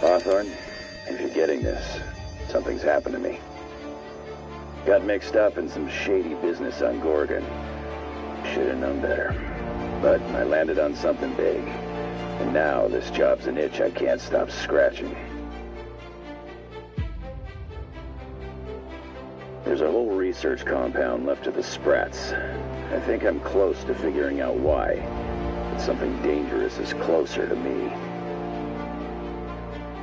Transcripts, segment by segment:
Hawthorne, if you're getting this, something's happened to me. Got mixed up in some shady business on Gorgon. Should have known better. But I landed on something big. And now this job's an itch I can't stop scratching. There's a whole research compound left of the Sprats. I think I'm close to figuring out why. But something dangerous is closer to me.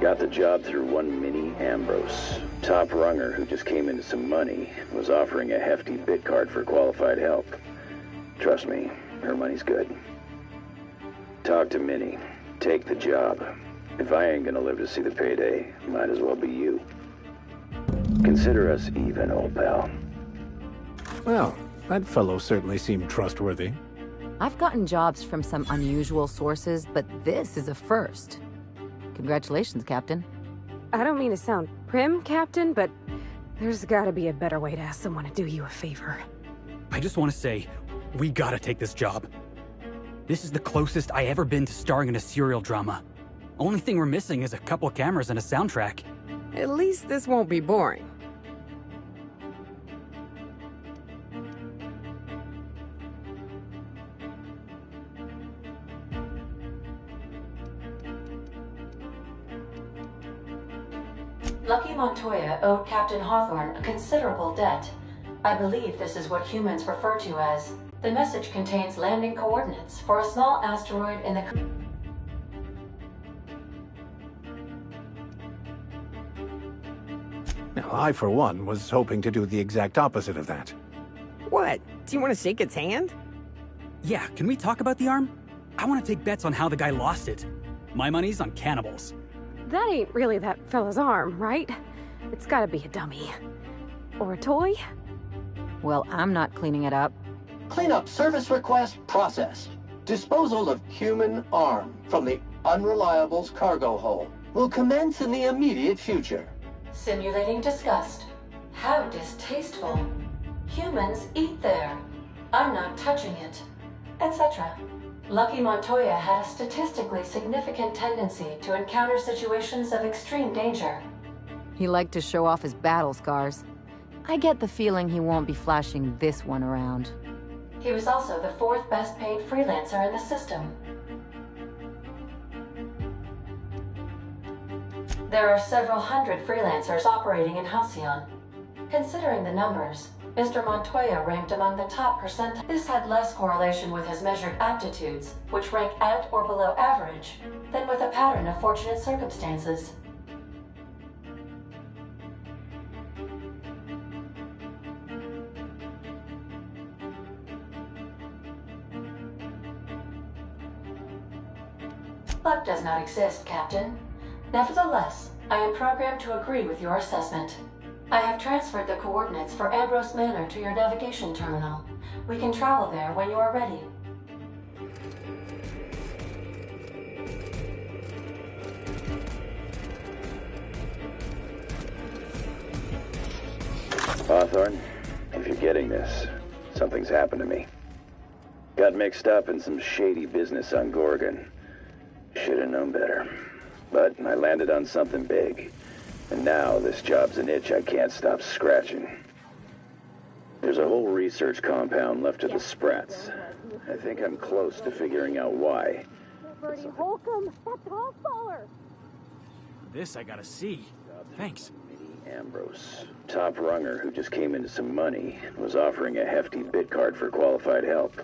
Got the job through one Minnie Ambrose. Top runger who just came into some money, was offering a hefty bid card for qualified help. Trust me, her money's good. Talk to Minnie. Take the job. If I ain't gonna live to see the payday, might as well be you. Consider us even, old pal. Well, that fellow certainly seemed trustworthy. I've gotten jobs from some unusual sources, but this is a first. Congratulations, Captain. I don't mean to sound prim, Captain, but there's gotta be a better way to ask someone to do you a favor. I just want to say, we gotta take this job. This is the closest I ever been to starring in a serial drama. Only thing we're missing is a couple cameras and a soundtrack. At least this won't be boring. Lucky Montoya owed Captain Hawthorne a considerable debt. I believe this is what humans refer to as. The message contains landing coordinates for a small asteroid in the... Now, I, for one, was hoping to do the exact opposite of that. What? Do you want to shake its hand? Yeah, can we talk about the arm? I want to take bets on how the guy lost it. My money's on cannibals. That ain't really that fella's arm, right? It's gotta be a dummy. Or a toy? Well, I'm not cleaning it up. Cleanup service request processed. Disposal of human arm from the Unreliable's cargo hold will commence in the immediate future. Simulating disgust. How distasteful. Humans eat there. I'm not touching it. Etc. Lucky Montoya had a statistically significant tendency to encounter situations of extreme danger. He liked to show off his battle scars. I get the feeling he won't be flashing this one around. He was also the 4th best paid freelancer in the system. There are several hundred freelancers operating in Halcyon. Considering the numbers, Mr. Montoya ranked among the top percent. This had less correlation with his measured aptitudes, which rank at or below average, than with a pattern of fortunate circumstances. Luck does not exist, Captain. Nevertheless, I am programmed to agree with your assessment. I have transferred the coordinates for Ambrose Manor to your navigation terminal. We can travel there when you are ready. Hawthorne, if you're getting this, something's happened to me. Got mixed up in some shady business on Gorgon. Should have known better. But I landed on something big. And now this job's an itch I can't stop scratching. There's a whole research compound left of the Sprats. I think I'm close to figuring out why. Bertie Holcomb, that's Hawthorne! This I gotta see. Thanks. Minnie Ambrose, top runger who just came into some money, was offering a hefty bid card for qualified help.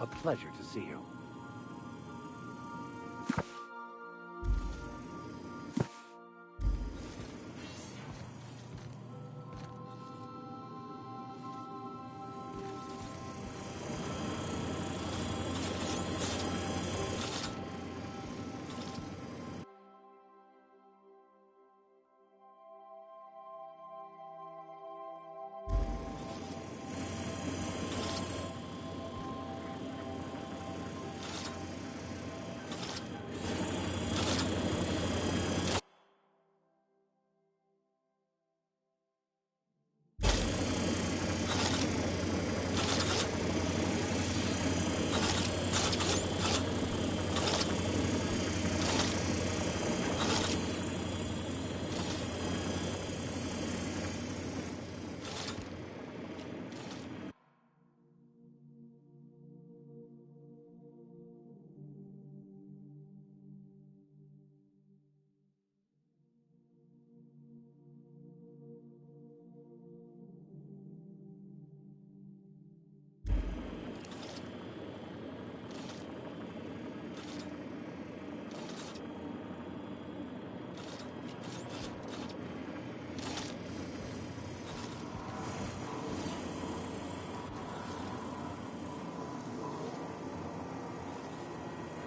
A pleasure to see you.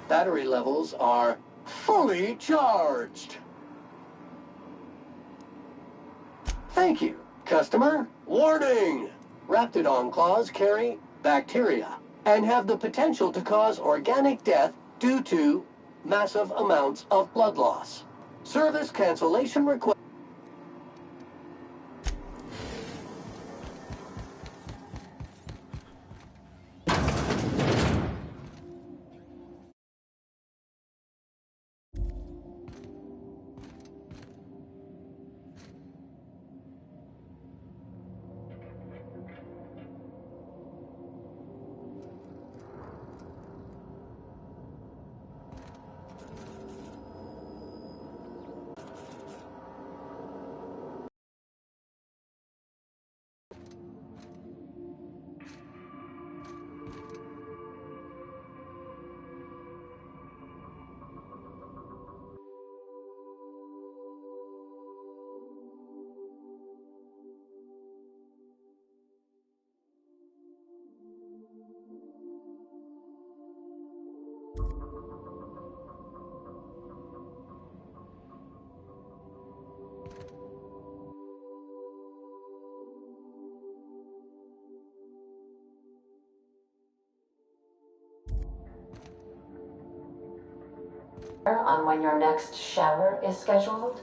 Battery levels are fully charged. Thank you, customer. Warning! Raptidon claws carry bacteria and have the potential to cause organic death due to massive amounts of blood loss. Service cancellation request. On when your next shower is scheduled?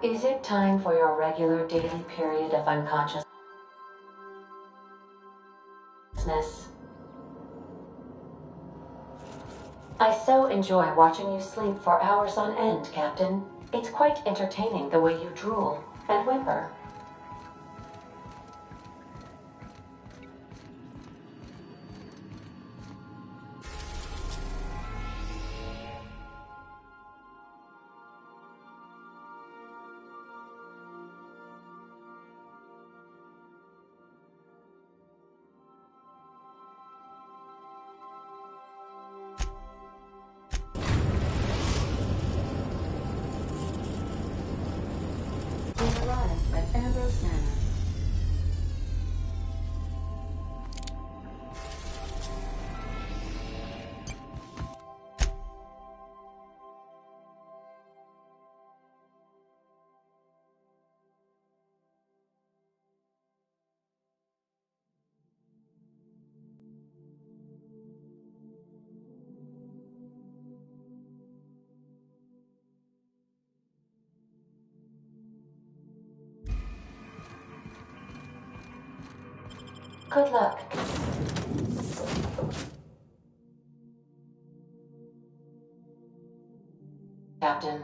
Is it time for your regular daily period of unconsciousness? I so enjoy watching you sleep for hours on end, Captain. It's quite entertaining the way you drool and whimper. We arrived at Ambrose Manor. Good luck. Captain.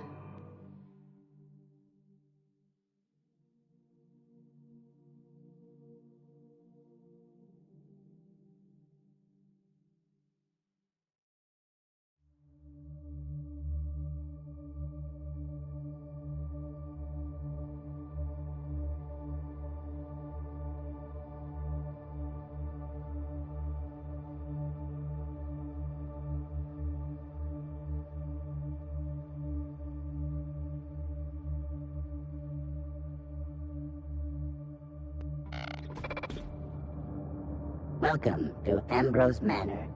Welcome to Ambrose Manor.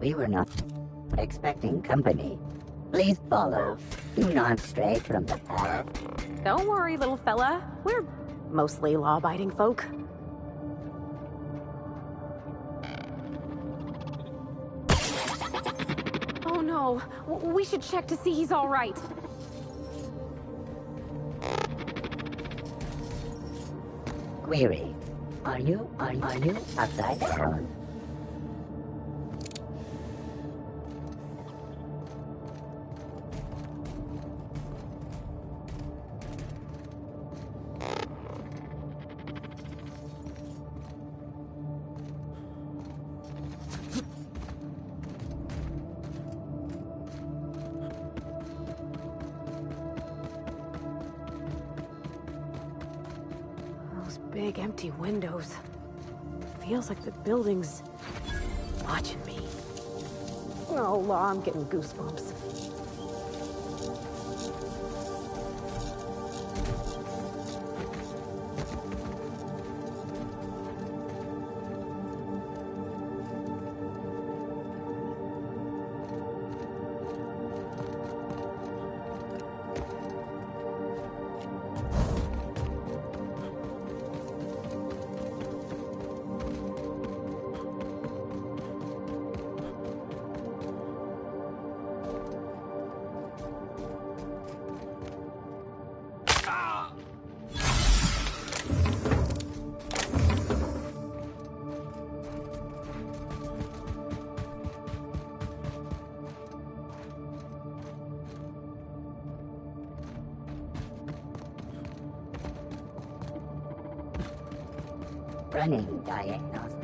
We were not expecting company. Please follow. Do not stray from the path. Don't worry, little fella. We're mostly law-abiding folk. Oh no, we should check to see he's all right. Query. Are you upside down? Those big empty windows. Feels like the building's watching me. Oh, Law, I'm getting goosebumps. Running diagnostic.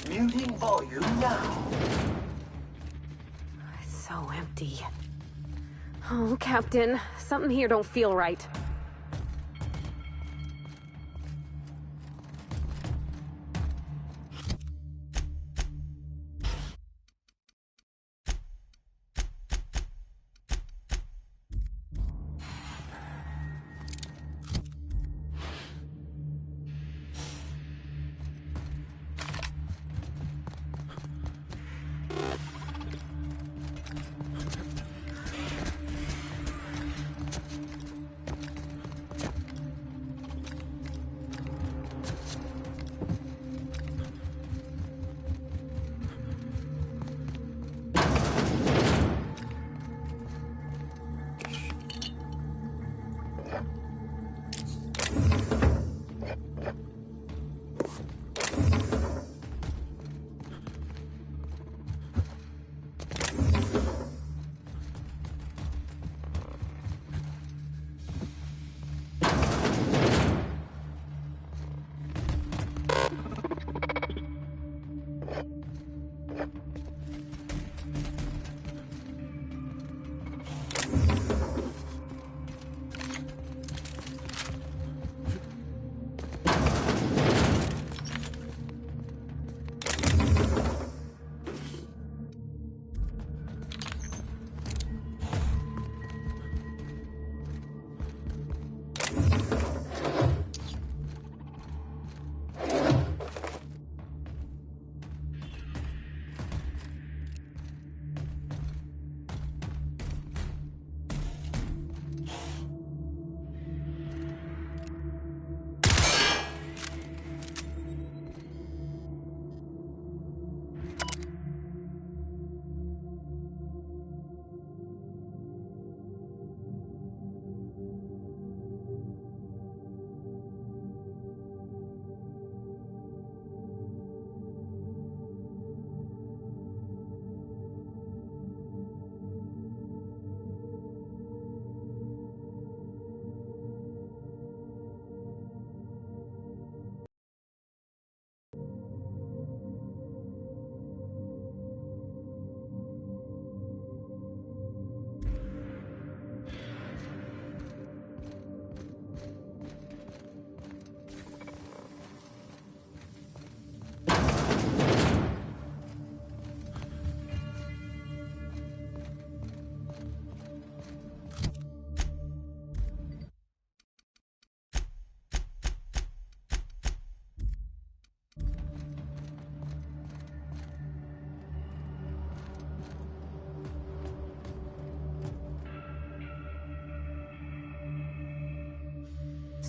Muting volume now. It's so empty. Oh, Captain, something here don't feel right.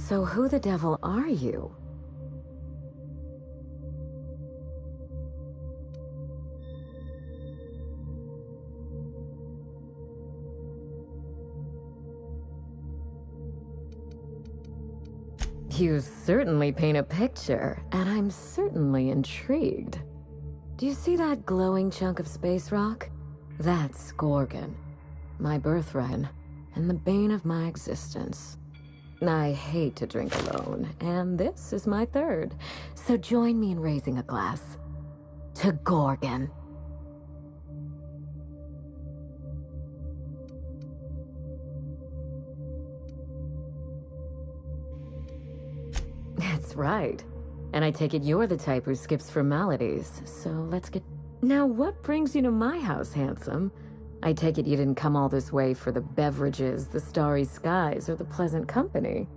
So who the devil are you? You certainly paint a picture, and I'm certainly intrigued. Do you see that glowing chunk of space rock? That's Gorgon, my birthright, and the bane of my existence. I hate to drink alone, and this is my third, so join me in raising a glass. To Gorgon. That's right. And I take it you're the type who skips formalities, so let's get... Now, what brings you to my house, handsome? I take it you didn't come all this way for the beverages, the starry skies, or the pleasant company.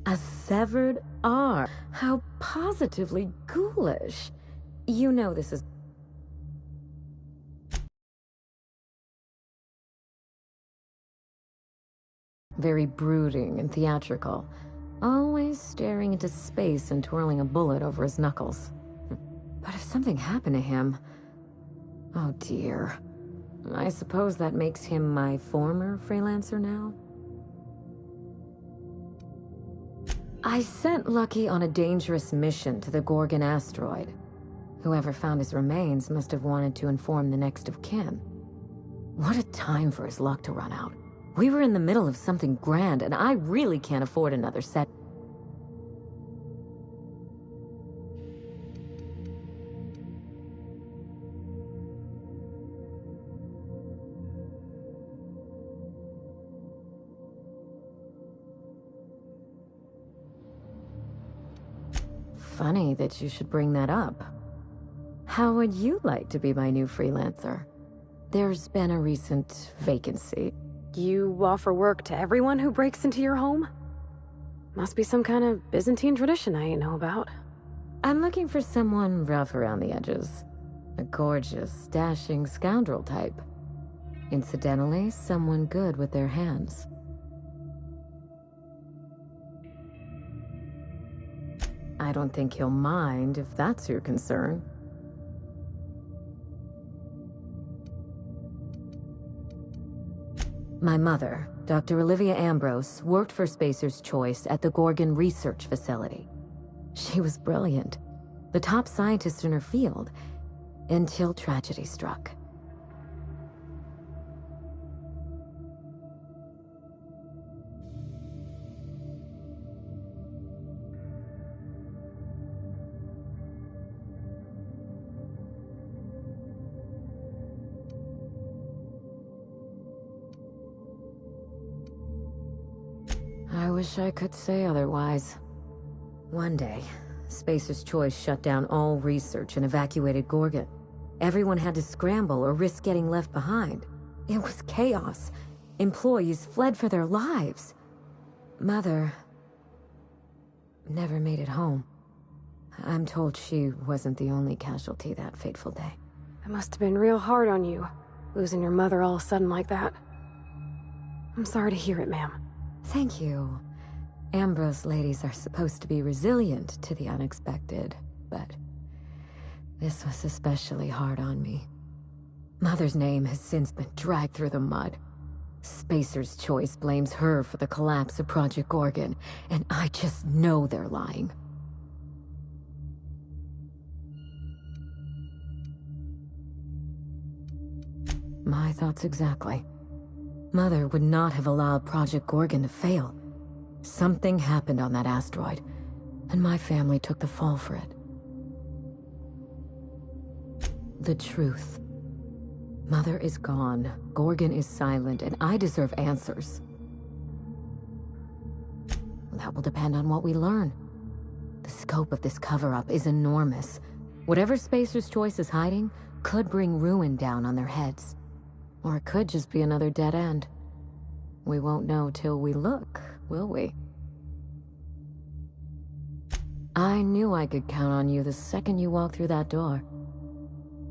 A severed arm. How positively ghoulish. You know this is... very brooding and theatrical. Always staring into space and twirling a bullet over his knuckles. But if something happened to him... Oh dear. I suppose that makes him my former freelancer now? I sent Lucky on a dangerous mission to the Gorgon asteroid. Whoever found his remains must have wanted to inform the next of kin. What a time for his luck to run out. We were in the middle of something grand, and I really can't afford another set. Funny that you should bring that up. How would you like to be my new freelancer? There's been a recent vacancy. You offer work to everyone who breaks into your home? Must be some kind of Byzantine tradition I ain't know about. I'm looking for someone rough around the edges. A gorgeous, dashing scoundrel type. Incidentally, someone good with their hands. I don't think he'll mind if that's your concern. My mother, Dr. Olivia Ambrose, worked for Spacer's Choice at the Gorgon Research Facility. She was brilliant, the top scientist in her field, until tragedy struck. I wish I could say otherwise. One day, Spacer's Choice shut down all research and evacuated Gorgon. Everyone had to scramble or risk getting left behind. It was chaos. Employees fled for their lives. Mother never made it home. I'm told she wasn't the only casualty that fateful day. It must have been real hard on you, losing your mother all of a sudden like that. I'm sorry to hear it, ma'am. Thank you. Ambrose ladies are supposed to be resilient to the unexpected, but this was especially hard on me. Mother's name has since been dragged through the mud. Spacer's Choice blames her for the collapse of Project Gorgon, and I just know they're lying. My thoughts exactly. Mother would not have allowed Project Gorgon to fail. Something happened on that asteroid, and my family took the fall for it. The truth. Mother is gone, Gorgon is silent, and I deserve answers. That will depend on what we learn. The scope of this cover-up is enormous. Whatever Spacer's Choice is hiding could bring ruin down on their heads. Or it could just be another dead end. We won't know till we look, will we? I knew I could count on you the second you walked through that door.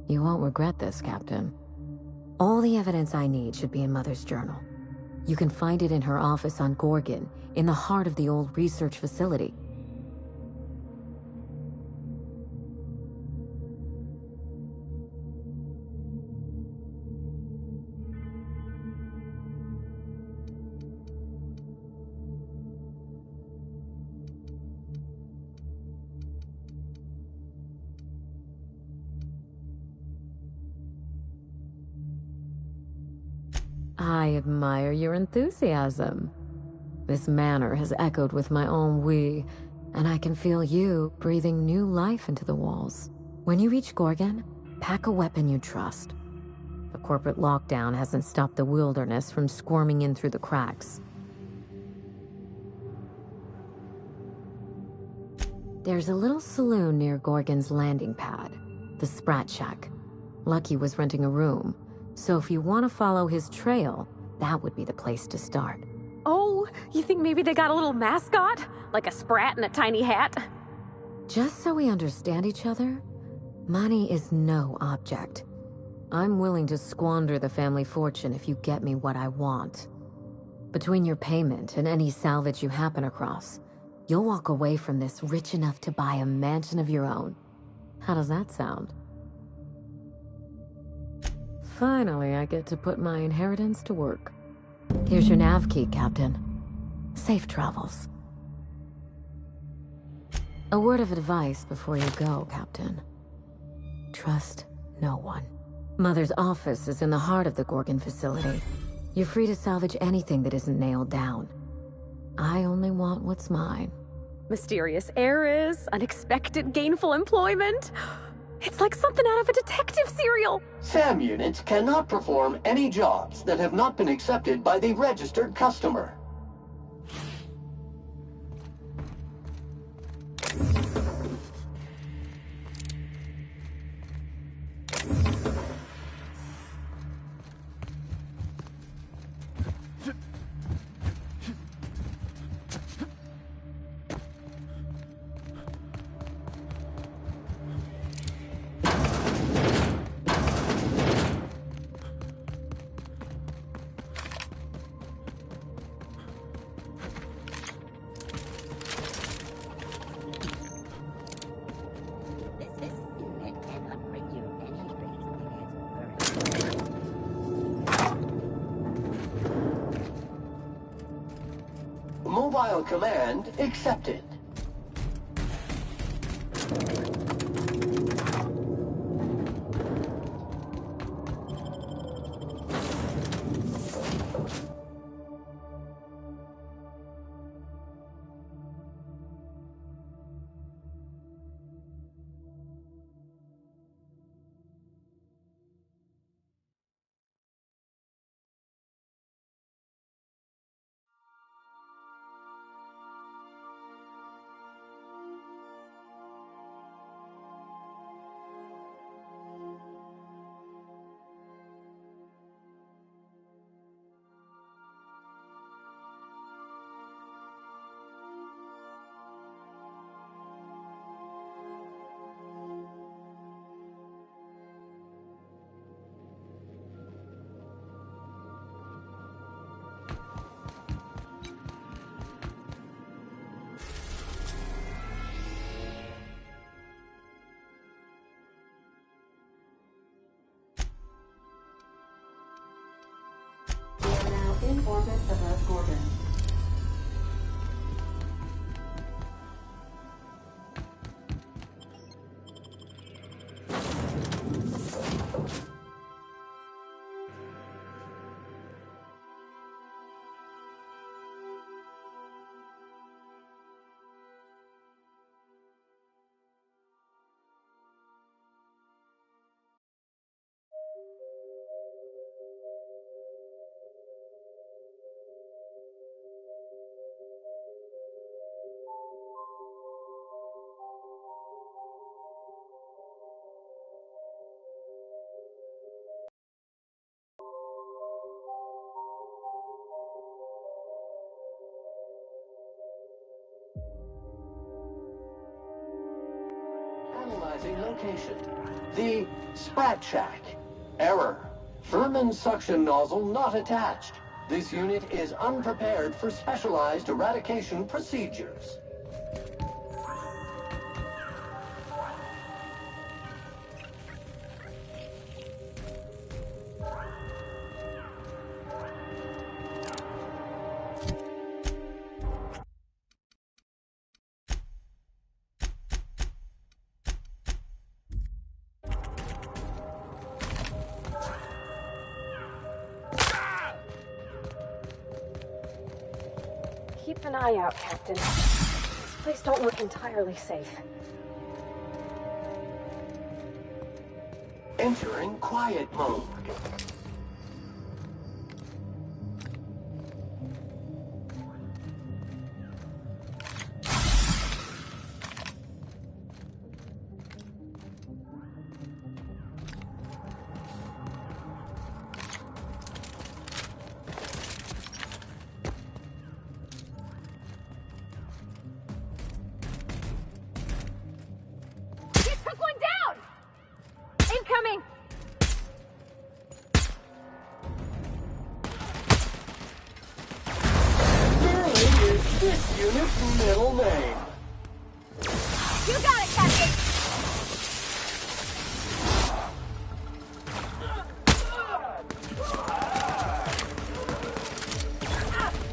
You won't regret this, Captain. All the evidence I need should be in Mother's journal. You can find it in her office on Gorgon, in the heart of the old research facility. I admire your enthusiasm. This manor has echoed with my own we, and I can feel you breathing new life into the walls. When you reach Gorgon, pack a weapon you trust. The corporate lockdown hasn't stopped the wilderness from squirming in through the cracks. There's a little saloon near Gorgon's landing pad, the Sprat Shack. Lucky was renting a room, so if you want to follow his trail, that would be the place to start. Oh, you think maybe they got a little mascot? Like a sprat in a tiny hat? Just so we understand each other, money is no object. I'm willing to squander the family fortune if you get me what I want. Between your payment and any salvage you happen across, you'll walk away from this rich enough to buy a mansion of your own. How does that sound? Finally, I get to put my inheritance to work. Here's your nav key, Captain. Safe travels. A word of advice before you go, Captain. Trust no one. Mother's office is in the heart of the Gorgon facility. You're free to salvage anything that isn't nailed down. I only want what's mine. Mysterious heiress, unexpected gainful employment. It's like something out of a detective serial. SAM units cannot perform any jobs that have not been accepted by the registered customer. Mobile command accepted. In orbit above Gorgon. Analyzing location. The Sprat Shack. Error. Vermin suction nozzle not attached. This unit is unprepared for specialized eradication procedures. Keep an eye out, Captain. This place don't look entirely safe. Entering quiet mode. Took one down! Incoming! Sterling is this unit's middle name. You got it, Captain!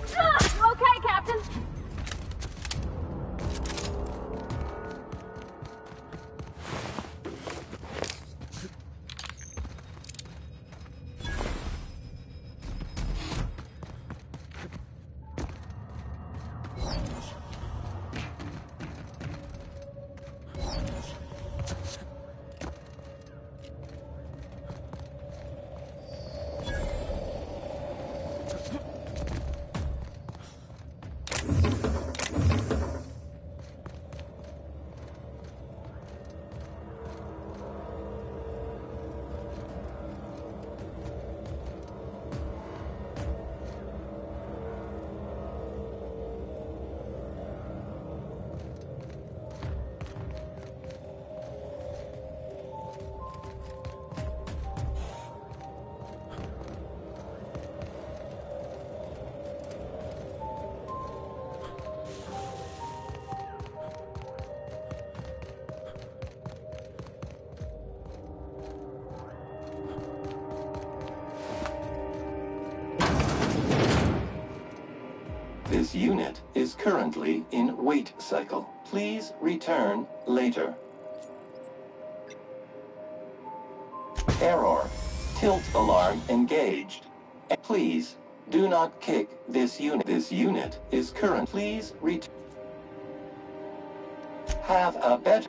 You okay, Captain? This unit is currently in wait cycle. Please return later. Error. Tilt alarm engaged. Please do not kick this unit. This unit is current. Please return. Have a better...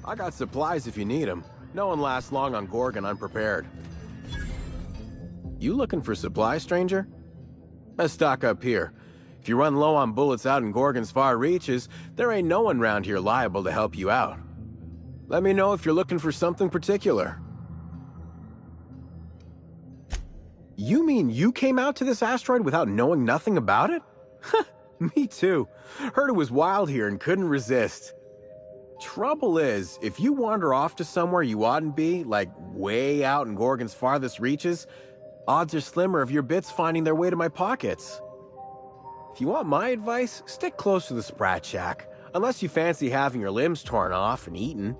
I got supplies if you need them. No one lasts long on Gorgon unprepared. You looking for supplies, stranger? Let's stock up here. If you run low on bullets out in Gorgon's far reaches, there ain't no one round here liable to help you out. Let me know if you're looking for something particular. You mean you came out to this asteroid without knowing nothing about it? Me too. Heard it was wild here and couldn't resist. Trouble is, if you wander off to somewhere you oughtn't be, like way out in Gorgon's farthest reaches, odds are slimmer of your bits finding their way to my pockets. If you want my advice, stick close to the Sprat Shack, unless you fancy having your limbs torn off and eaten.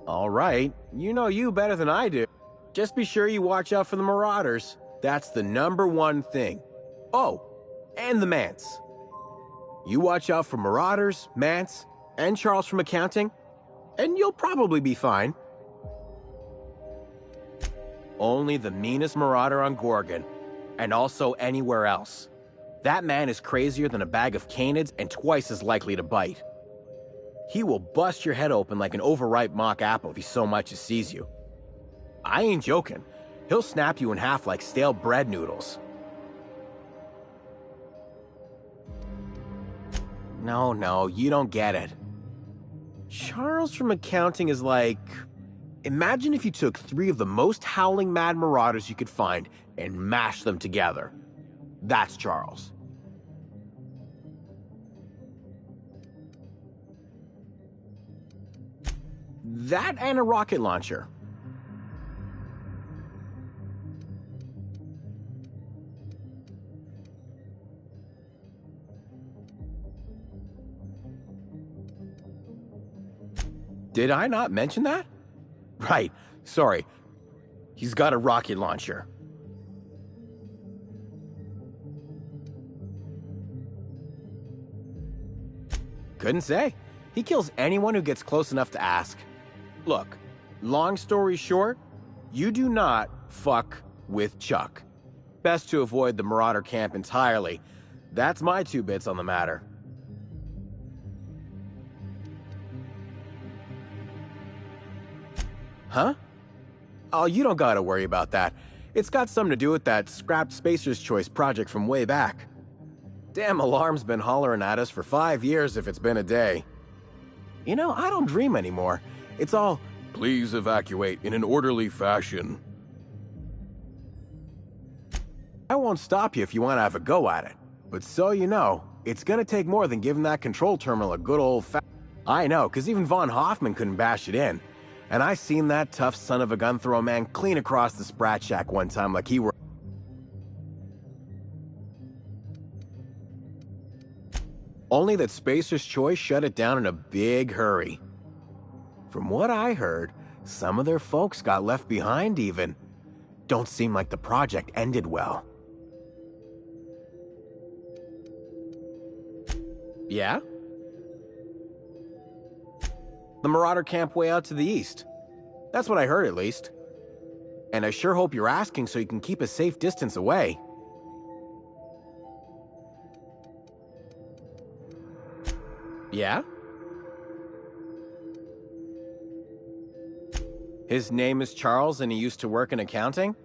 All right, you know you better than I do. Just be sure you watch out for the Marauders. That's the #1 thing. Oh, and the Mance. You watch out for Marauders, Mance, and Charles from accounting, and you'll probably be fine. Only the meanest Marauder on Gorgon, and also anywhere else. That man is crazier than a bag of canids and twice as likely to bite. He will bust your head open like an overripe mock apple if he so much as sees you. I ain't joking. He'll snap you in half like stale bread noodles. No, you don't get it. Charles from accounting is like... Imagine if you took 3 of the most howling mad Marauders you could find and mashed them together. That's Charles. That and a rocket launcher. Did I not mention that? Right, sorry. He's got a rocket launcher. Couldn't say. He kills anyone who gets close enough to ask. Look, long story short, you do not fuck with Chuck. Best to avoid the Marauder camp entirely. That's my 2 bits on the matter. Huh? Oh, you don't gotta worry about that. It's got something to do with that scrapped Spacer's Choice project from way back. Damn alarm's been hollering at us for 5 years if it's been a day. You know, I don't dream anymore. It's all, please evacuate in an orderly fashion. I won't stop you if you want to have a go at it. But so you know, it's gonna take more than giving that control terminal a good old I know, because even Von Hoffman couldn't bash it in. And I seen that tough son of a gun throw man clean across the Sprat Shack one time like he were... Only that Spacer's Choice shut it down in a big hurry. From what I heard, some of their folks got left behind even. Don't seem like the project ended well. Yeah? The Marauder camp way out to the east. That's what I heard, at least. And I sure hope you're asking so you can keep a safe distance away. Yeah? His name is Charles and he used to work in accounting?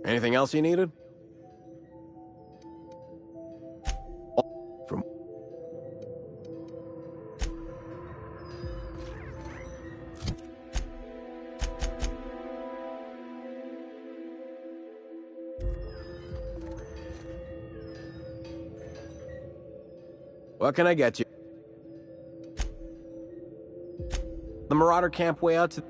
Anything else you needed? From... What can I get you? The Marauder camp way out to...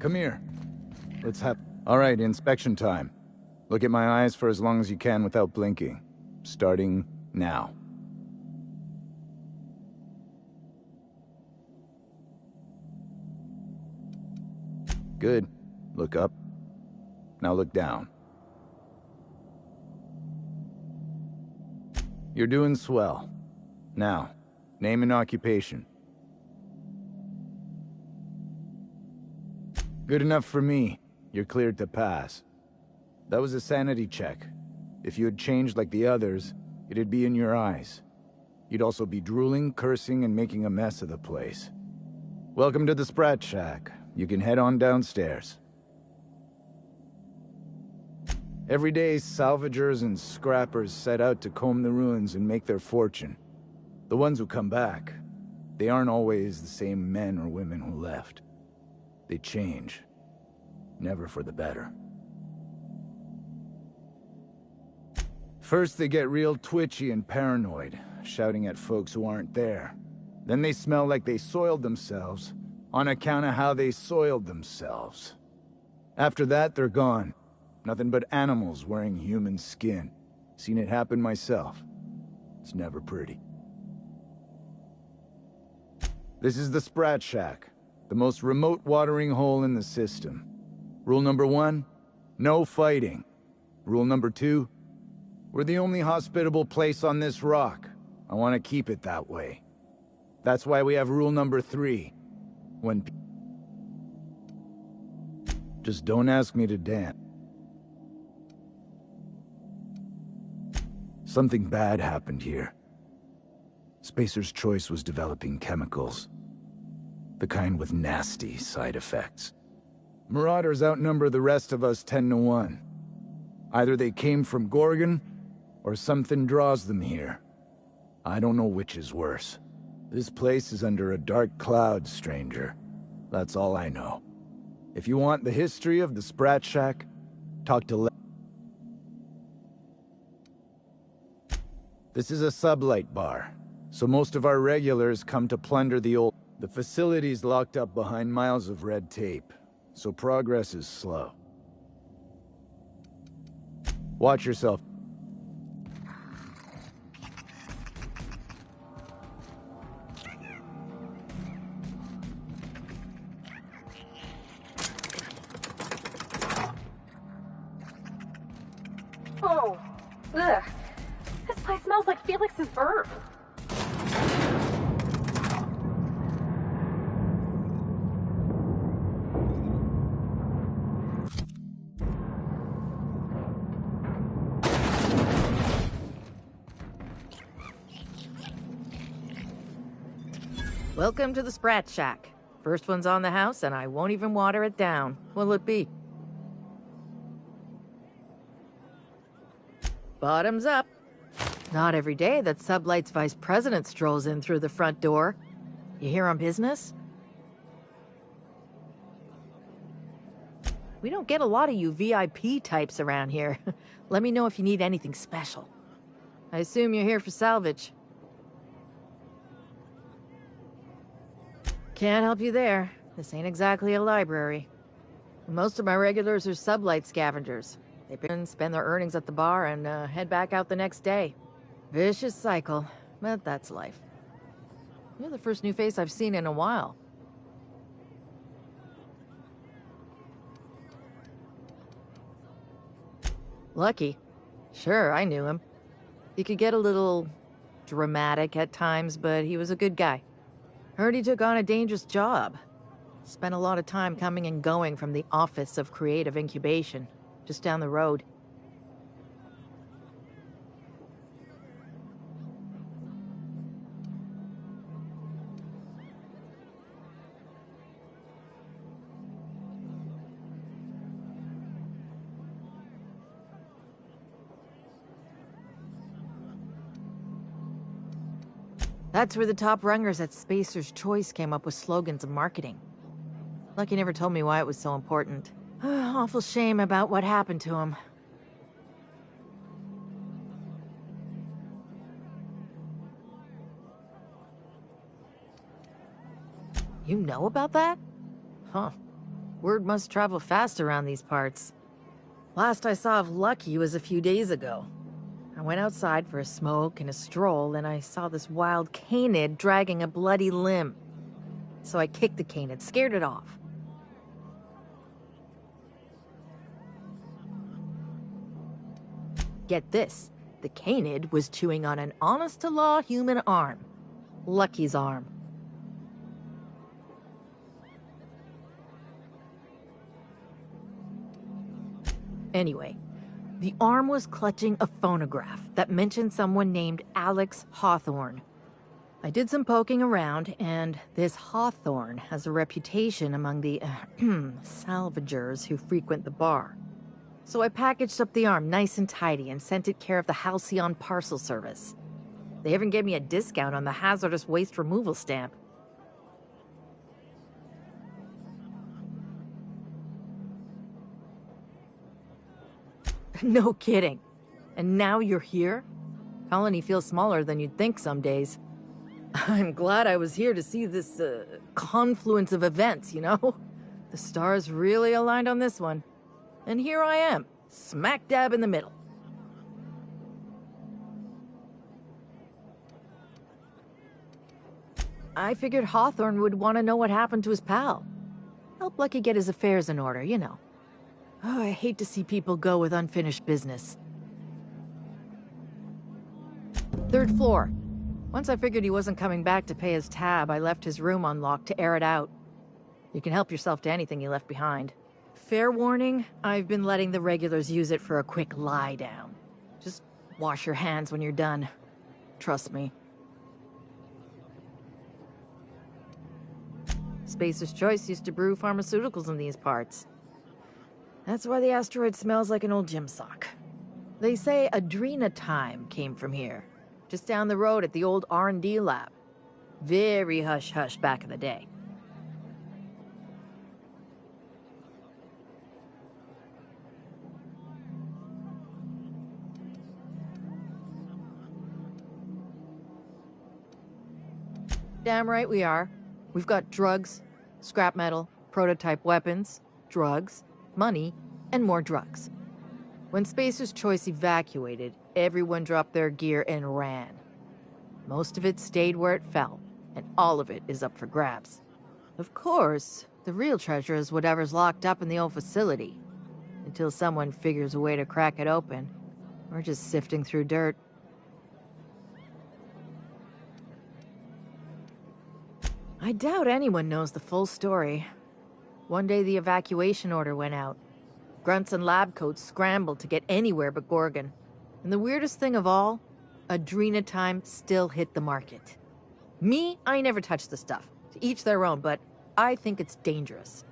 come here. Let's have... Alright, inspection time. Look at my eyes for as long as you can without blinking. Starting now. Good. Look up. Now look down. You're doing swell. Now, name and occupation. Good enough for me. You're cleared to pass. That was a sanity check. If you had changed like the others, it'd be in your eyes. You'd also be drooling, cursing, and making a mess of the place. Welcome to the Sprat Shack. You can head on downstairs. Every day, salvagers and scrappers set out to comb the ruins and make their fortune. The ones who come back, they aren't always the same men or women who left. They change. Never for the better. First, they get real twitchy and paranoid, shouting at folks who aren't there. Then they smell like they soiled themselves, on account of how they soiled themselves. After that, they're gone. Nothing but animals wearing human skin. Seen it happen myself. It's never pretty. This is the Sprat Shack, the most remote watering hole in the system. Rule number 1, no fighting. Rule number 2, we're the only hospitable place on this rock. I want to keep it that way. That's why we have rule number 3. Just don't ask me to dance. Something bad happened here. Spacer's Choice was developing chemicals. The kind with nasty side effects. Marauders outnumber the rest of us 10 to 1. Either they came from Gorgon, or something draws them here. I don't know which is worse. This place is under a dark cloud, stranger. That's all I know. If you want the history of the Sprat Shack, talk to This is a sublight bar, so most of our regulars come to plunder the old... The facility's locked up behind miles of red tape, so progress is slow. Watch yourself. Oh, ugh. This place smells like Felix's burp. Welcome to the Sprat Shack. First one's on the house, and I won't even water it down. What'll it be? Bottoms up. Not every day that Sublight's vice president strolls in through the front door. You here on business? We don't get a lot of you VIP types around here. Let me know if you need anything special. I assume you're here for salvage. Can't help you there. This ain't exactly a library. Most of my regulars are Sublight scavengers. They spend their earnings at the bar and head back out the next day. Vicious cycle, but that's life. You're the first new face I've seen in a while. Lucky. Sure, I knew him. He could get a little dramatic at times, but he was a good guy. Heard he took on a dangerous job. Spent a lot of time coming and going from the Office of Creative Incubation, just down the road. That's where the top rungers at Spacer's Choice came up with slogans and marketing. Lucky never told me why it was so important. Awful shame about what happened to him. You know about that? Huh. Word must travel fast around these parts. Last I saw of Lucky was a few days ago. I went outside for a smoke and a stroll, and I saw this wild canid dragging a bloody limb. So I kicked the canid, scared it off. Get this, the canid was chewing on an honest-to-law human arm. Lucky's arm. Anyway, the arm was clutching a phonograph that mentioned someone named Alex Hawthorne. I did some poking around, and this Hawthorne has a reputation among the salvagers who frequent the bar. So I packaged up the arm nice and tidy and sent it care of the Halcyon Parcel Service. They even gave me a discount on the hazardous waste removal stamp. No kidding. And now you're here? Colony feels smaller than you'd think some days. I'm glad I was here to see this, confluence of events, you know? The stars really aligned on this one. And here I am, smack dab in the middle. I figured Hawthorne would want to know what happened to his pal. Help Lucky get his affairs in order, you know. Oh, I hate to see people go with unfinished business. 3rd floor. Once I figured he wasn't coming back to pay his tab, I left his room unlocked to air it out. You can help yourself to anything you left behind. Fair warning, I've been letting the regulars use it for a quick lie down. Just wash your hands when you're done. Trust me. Spacer's Choice used to brew pharmaceuticals in these parts. That's why the asteroid smells like an old gym sock. They say Adrenatime came from here, just down the road at the old R&D lab. Very hush-hush back in the day. Damn right we are. We've got drugs, scrap metal, prototype weapons, drugs, money, and more drugs. When Spacer's Choice evacuated, everyone dropped their gear and ran. Most of it stayed where it fell, and all of it is up for grabs. Of course, the real treasure is whatever's locked up in the old facility. Until someone figures a way to crack it open, we're just sifting through dirt. I doubt anyone knows the full story. One day the evacuation order went out. Grunts and lab coats scrambled to get anywhere but Gorgon. And the weirdest thing of all, Adrenatime still hit the market. Me, I never touched the stuff. To each their own, but I think it's dangerous.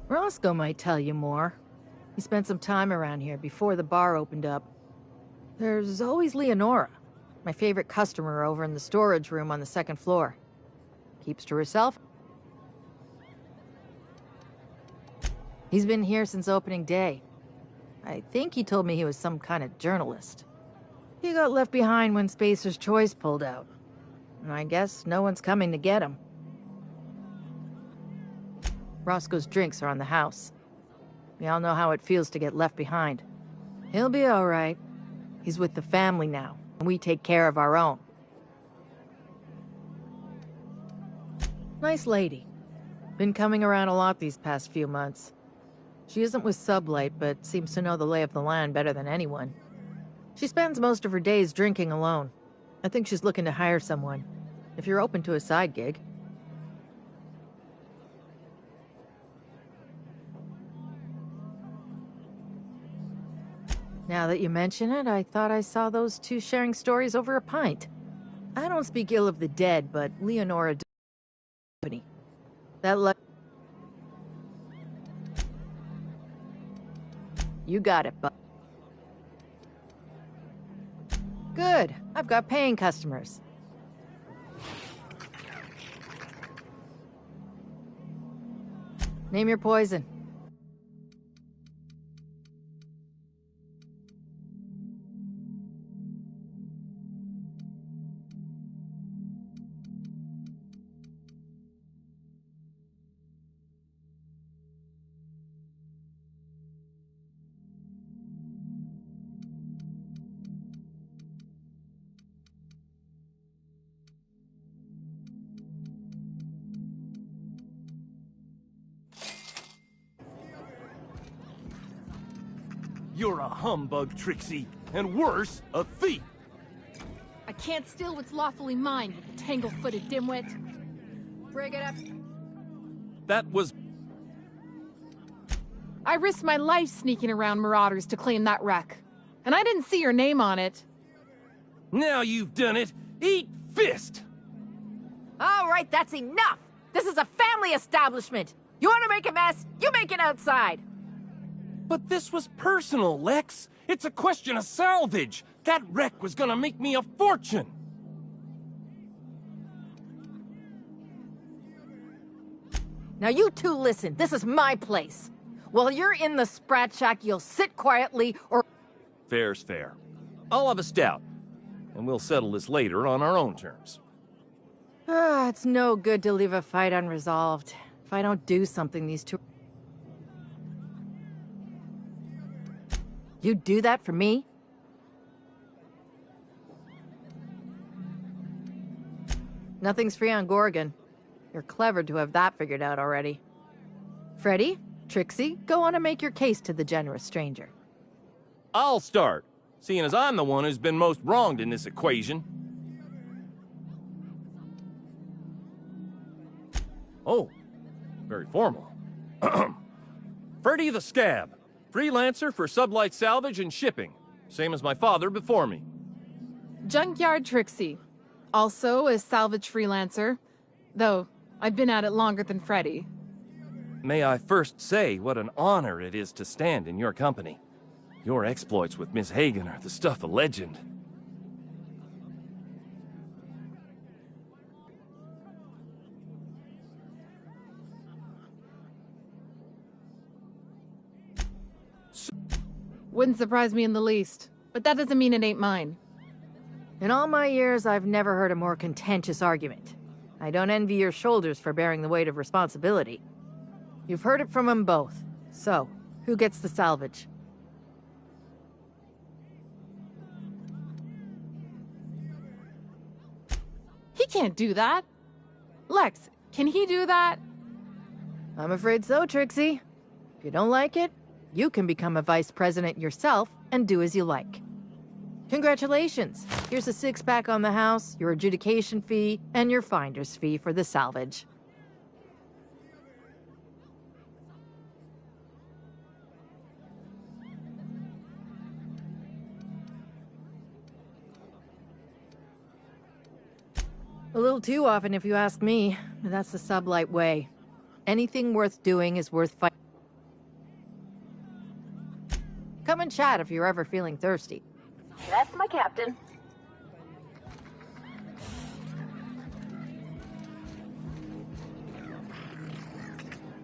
Roscoe might tell you more. He spent some time around here before the bar opened up. There's always Leonora, my favorite customer over in the storage room on the 2nd floor. Keeps to herself. He's been here since opening day. I think he told me he was some kind of journalist. He got left behind when Spacer's Choice pulled out. And I guess no one's coming to get him. Roscoe's drinks are on the house. We all know how it feels to get left behind. He'll be all right. He's with the family now, and we take care of our own. Nice lady. Been coming around a lot these past few months. She isn't with Sublight, but seems to know the lay of the land better than anyone. She spends most of her days drinking alone. I think she's looking to hire someone, if you're open to a side gig. Now that you mention it, I thought I saw those two sharing stories over a pint. I don't speak ill of the dead, but Leonora... That You got it, bud. Good. I've got paying customers. Name your poison. You're a humbug, Trixie, and worse, a thief. I can't steal what's lawfully mine, you tangle-footed dimwit. Bring it up. That was... I risked my life sneaking around Marauders to claim that wreck. And I didn't see your name on it. Now you've done it! Eat fist! All right, that's enough! This is a family establishment! You want to make a mess? You make it outside! But this was personal, Lex. It's a question of salvage. That wreck was gonna make me a fortune. Now you two listen, this is my place. While you're in the Sprat Shack, you'll sit quietly or... Fair's fair. I'll have a stout, and we'll settle this later on our own terms. Ah, it's no good to leave a fight unresolved. If I don't do something, these two... You'd do that for me? Nothing's free on Gorgon. You're clever to have that figured out already. Freddy, Trixie, go on and make your case to the generous stranger. I'll start, seeing as I'm the one who's been most wronged in this equation. Oh, very formal. Freddy the Scab, freelancer for sublight salvage and shipping, same as my father before me. Junkyard Trixie. Also a salvage freelancer. Though, I've been at it longer than Freddy. May I first say what an honor it is to stand in your company. Your exploits with Miss Hagen are the stuff of legend. Wouldn't surprise me in the least. But that doesn't mean it ain't mine. In all my years, I've never heard a more contentious argument. I don't envy your shoulders for bearing the weight of responsibility. You've heard it from them both. So, who gets the salvage? He can't do that. Lex, can he do that? I'm afraid so, Trixie. If you don't like it, you can become a vice president yourself and do as you like. Congratulations. Here's a six-pack on the house, your adjudication fee, and your finder's fee for the salvage. A little too often, if you ask me. But that's the sublight way. Anything worth doing is worth fighting. Come and chat if you're ever feeling thirsty. That's my captain.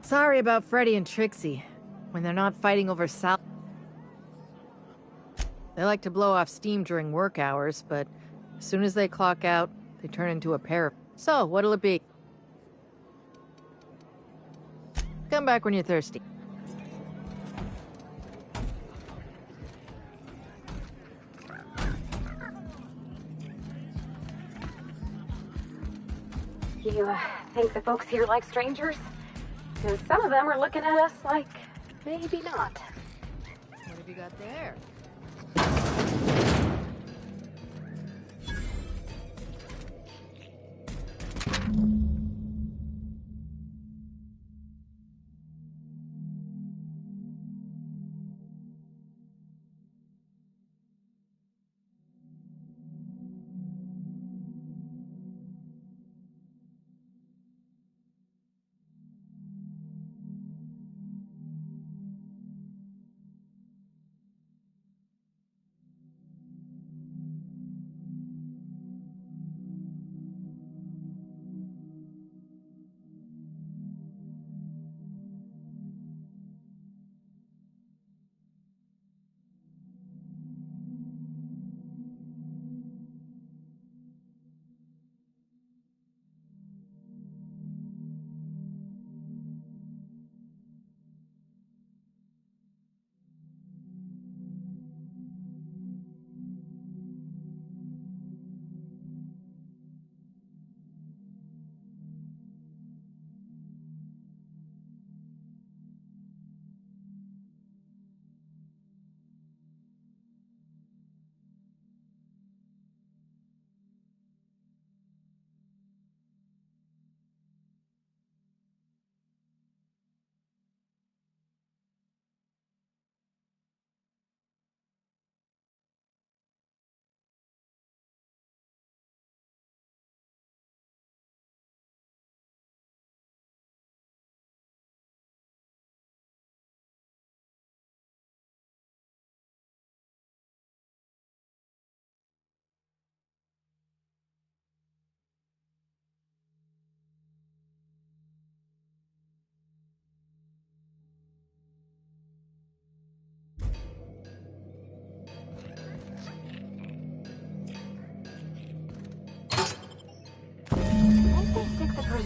Sorry about Freddy and Trixie. When they're not fighting over sal... They like to blow off steam during work hours, but as soon as they clock out, they turn into a pair of... So, what'll it be? Come back when you're thirsty. You think the folks here like strangers? Because some of them are looking at us like maybe not. What have you got there?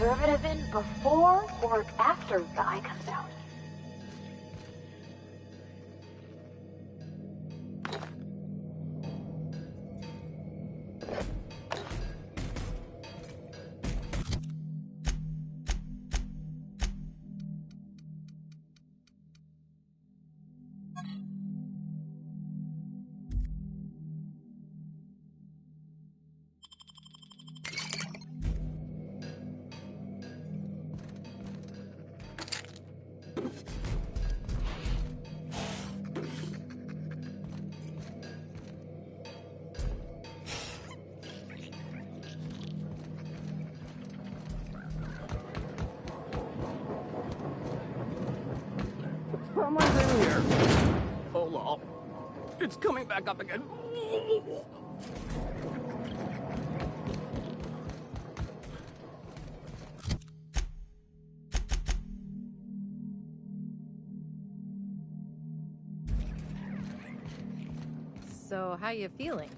preservative in before or after the eye comes out? Someone's in here. Hold on. It's coming back up again. So, how you feeling?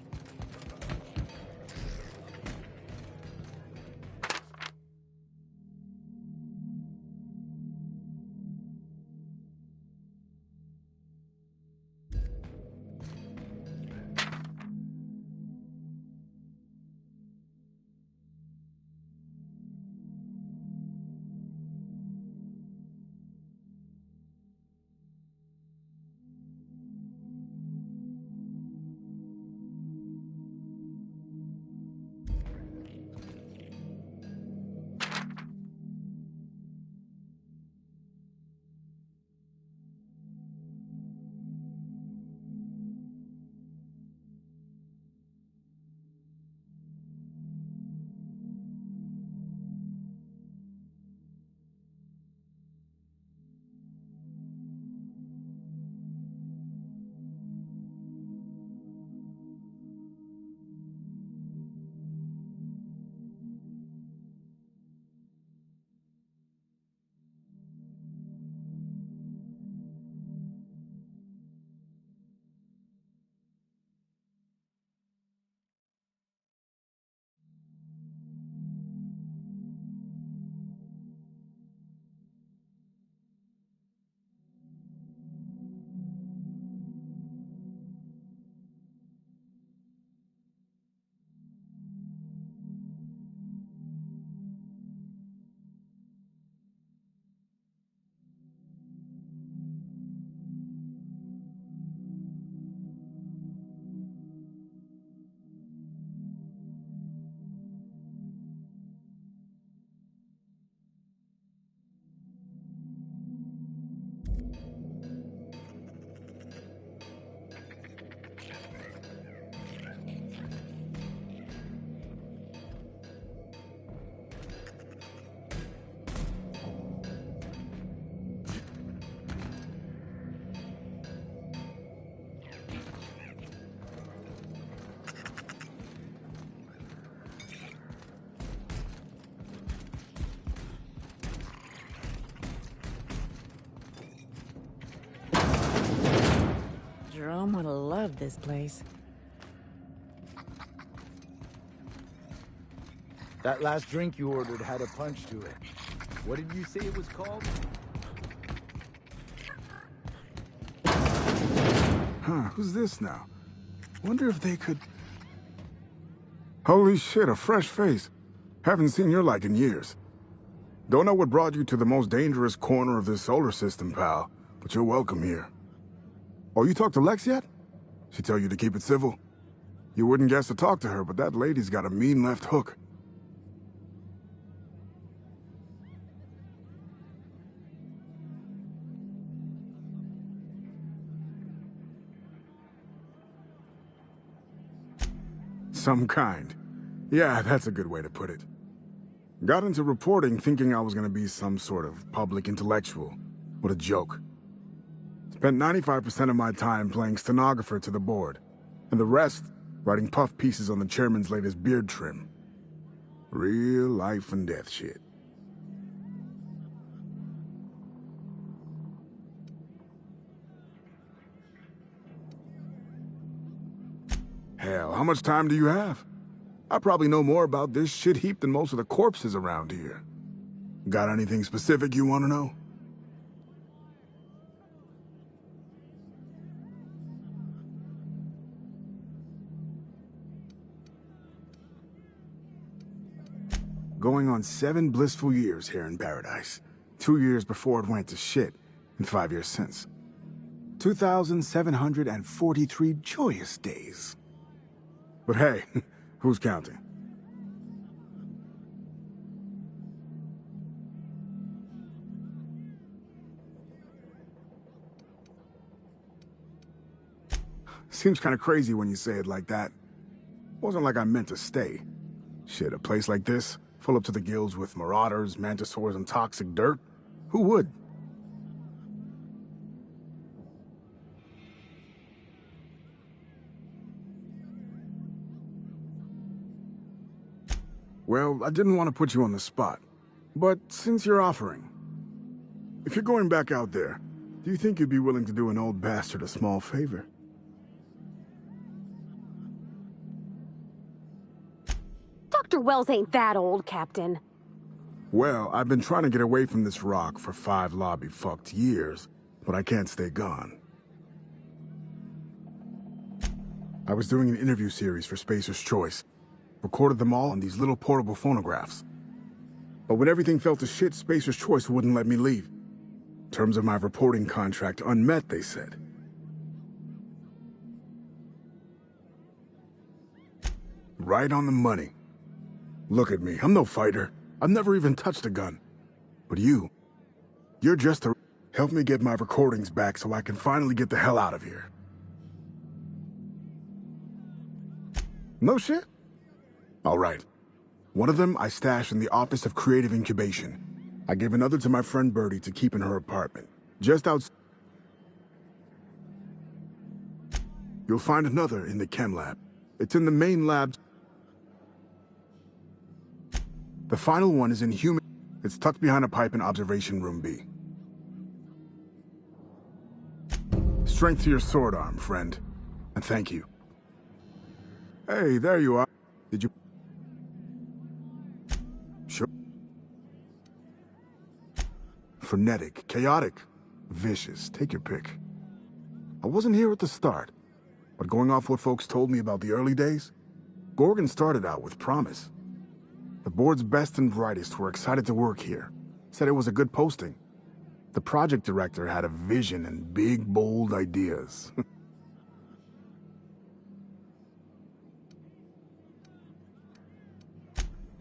Jerome would have loved this place. That last drink you ordered had a punch to it. What did you say it was called? Huh, who's this now? Wonder if they could... Holy shit, a fresh face. Haven't seen your like in years. Don't know what brought you to the most dangerous corner of this solar system, pal, but you're welcome here. Oh, you talked to Lex yet? She tell you to keep it civil? You wouldn't guess to talk to her, but that lady's got a mean left hook. Some kind. Yeah, that's a good way to put it. Got into reporting thinking I was gonna be some sort of public intellectual. What a joke. Spent 95% of my time playing stenographer to the board, and the rest writing puff pieces on the chairman's latest beard trim. Real life and death shit. Hell, how much time do you have? I probably know more about this shit heap than most of the corpses around here. Got anything specific you want to know? Going on 7 blissful years here in paradise. 2 years before it went to shit, and 5 years since. 2,743 joyous days. But hey, who's counting? Seems kind of crazy when you say it like that. Wasn't like I meant to stay. Shit, a place like this, full up to the gills with marauders, mantisaurs, and toxic dirt? Who would? Well, I didn't want to put you on the spot, but since you're offering, if you're going back out there, do you think you'd be willing to do an old bastard a small favor? Dr. Wells ain't that old, Captain. Well, I've been trying to get away from this rock for 5 lobby-fucked years, but I can't stay gone. I was doing an interview series for Spacer's Choice. Recorded them all on these little portable phonographs. But when everything fell to shit, Spacer's Choice wouldn't let me leave. Terms of my reporting contract unmet, they said. Right on the money. Look at me, I'm no fighter. I've never even touched a gun. But you're just a... Help me get my recordings back so I can finally get the hell out of here. No shit? All right. One of them I stashed in the Office of Creative Incubation. I gave another to my friend Birdie to keep in her apartment. Just outside. You'll find another in the chem lab. It's in the main lab. The final one is in human... It's tucked behind a pipe in Observation Room B. Strength to your sword arm, friend. And thank you. Hey, there you are. Did you... Sure. Frenetic, chaotic, vicious. Take your pick. I wasn't here at the start, but going off what folks told me about the early days, Gorgon started out with promise. The board's best and brightest were excited to work here. Said it was a good posting. The project director had a vision and big, bold ideas.